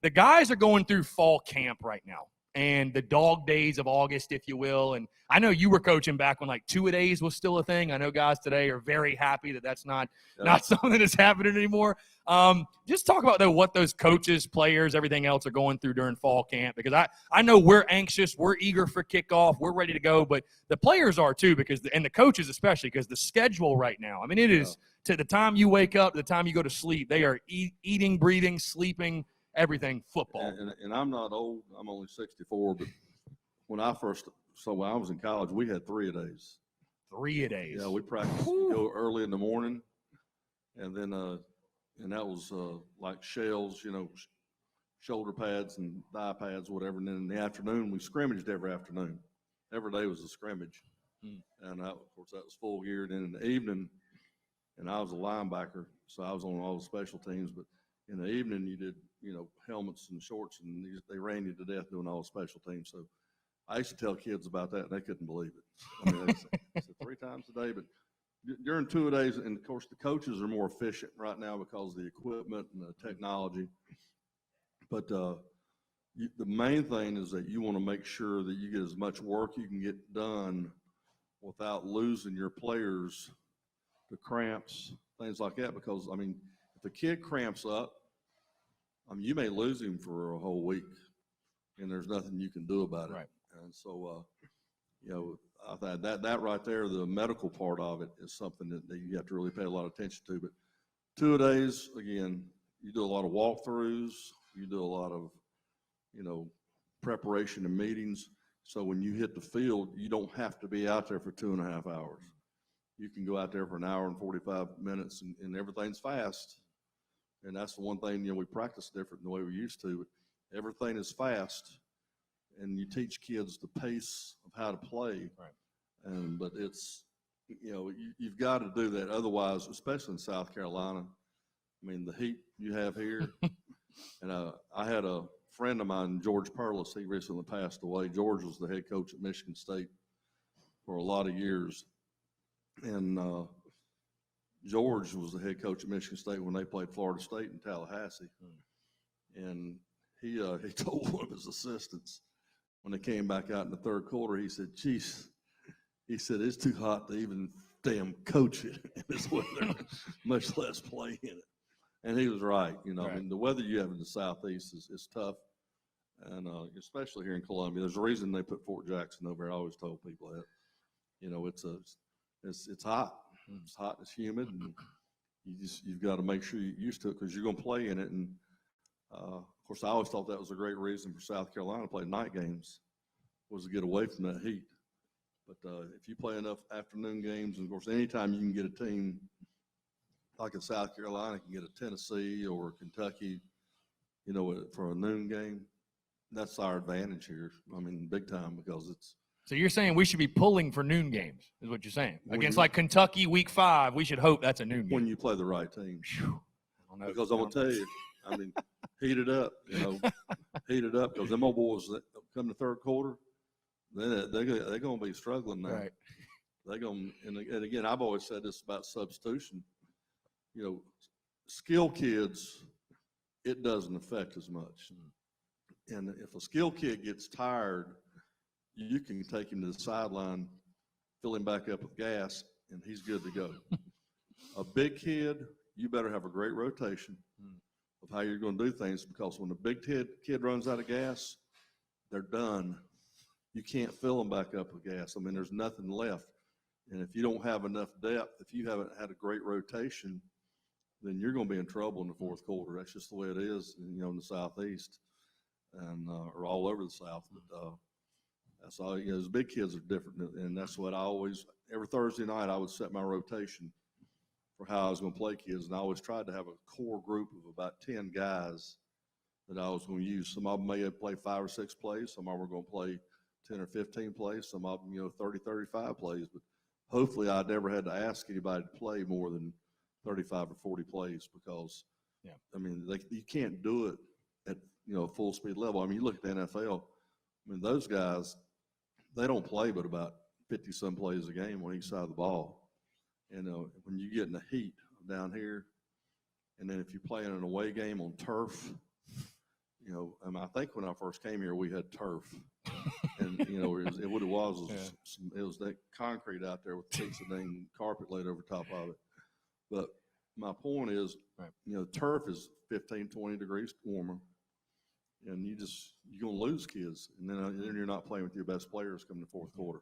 the guys are going through fall camp right now and the dog days of August, if you will. And I know you were coaching back when like two-a-days was still a thing. I know guys today are very happy that that's not something that's happening anymore. Just talk about though what those coaches, players, everything else are going through during fall camp, because I know we're anxious, we're eager for kickoff, we're ready to go, but the players are too, and the coaches especially, because the schedule right now, I mean, it is to the time you wake up, the time you go to sleep, they are eating, breathing, sleeping, everything football. And I'm not old. I'm only 64. But when I was in college, we had 3-a-days. 3-a-days. Yeah, we practiced go early in the morning, and then and that was like shells, shoulder pads and thigh pads, whatever. And then in the afternoon, we scrimmaged every afternoon. Every day was a scrimmage, and of course that was full gear. And then in the evening, and I was a linebacker, so I was on all the special teams. But in the evening, you did, helmets and shorts, and they ran you to death doing all the special teams. So I used to tell kids about that, and they couldn't believe it. I mean, they said 3 times a day. But during 2-a-days, and of course the coaches are more efficient right now because of the equipment and the technology. But the main thing is that you want to make sure that you get as much work you can get done without losing your players to cramps, things like that. Because, I mean, if a kid cramps up, you may lose him for a whole week, and there's nothing you can do about it. Right. And so, I thought that right there, the medical part of it, is something that you have to really pay a lot of attention to. But 2-a-days, again, you do a lot of walkthroughs, you do a lot of, preparation and meetings. So when you hit the field, you don't have to be out there for 2.5 hours. You can go out there for an hour and 45 minutes, and everything's fast. And that's the one thing, we practice different than the way we used to. But everything is fast, and you teach kids the pace of how to play. Right. But it's, you've got to do that. Otherwise, especially in South Carolina, I mean, the heat you have here. And I had a friend of mine, George Perlis. He recently passed away. George was the head coach at Michigan State for a lot of years. And George was the head coach at Michigan State when they played Florida State in Tallahassee. And he told one of his assistants when they came back out in the third quarter, he said, "Geez," he said, "it's too hot to even damn coach it in this weather, much less play in it." And he was right. Right. I mean, the weather you have in the Southeast is tough, and especially here in Columbia. There's a reason they put Fort Jackson over there. I always told people that. It's hot. It's hot and it's humid, and you've got to make sure you're used to it because you're going to play in it. And of course, I always thought that was a great reason for South Carolina to play night games, was to get away from that heat. But if you play enough afternoon games, and of course, anytime you can get a team like in South Carolina, can get a Tennessee or Kentucky, for a noon game, that's our advantage here. I mean, big time, because it's. So you're saying we should be pulling for noon games, is what you're saying? Against like Kentucky week 5, we should hope that's a noon game. When you play the right team. I don't know. Because I'm going to tell you, I mean, heat it up, heat it up, because them old boys that come to third quarter, they're going to be struggling now. Right. They're going, and again, I've always said this about substitution. Skill kids, it doesn't affect as much. And if a skill kid gets tired, you can take him to the sideline, fill him back up with gas, and he's good to go. A big kid, you better have a great rotation of how you're going to do things, because when the big kid runs out of gas, they're done. You can't fill them back up with gas. I mean, there's nothing left. And if you don't have enough depth, if you haven't had a great rotation, then you're going to be in trouble in the fourth quarter. That's just the way it is, in the Southeast, and or all over the South. But that's all. The big kids are different, and that's what I always. Every Thursday night, I would set my rotation for how I was going to play kids, and I always tried to have a core group of about 10 guys that I was going to use. Some of them may have played 5 or 6 plays. Some of them were going to play 10 or 15 plays. Some of them, 30, 35 plays. But hopefully, I never had to ask anybody to play more than 35 or 40 plays, because, I mean, you can't do it at, full speed level. I mean, you look at the NFL, I mean, those guys, they don't play but about 50-some plays a game on each side of the ball. And when you get in the heat down here, and then if you play in an away game on turf, you know, I think when I first came here, we had turf. And, you know, what it was it was that concrete out there with a piece of dang carpet laid over top of it. But my point is, you know, turf is 15, 20 degrees warmer. And you're going to lose kids. And then you're not playing with your best players coming to fourth quarter.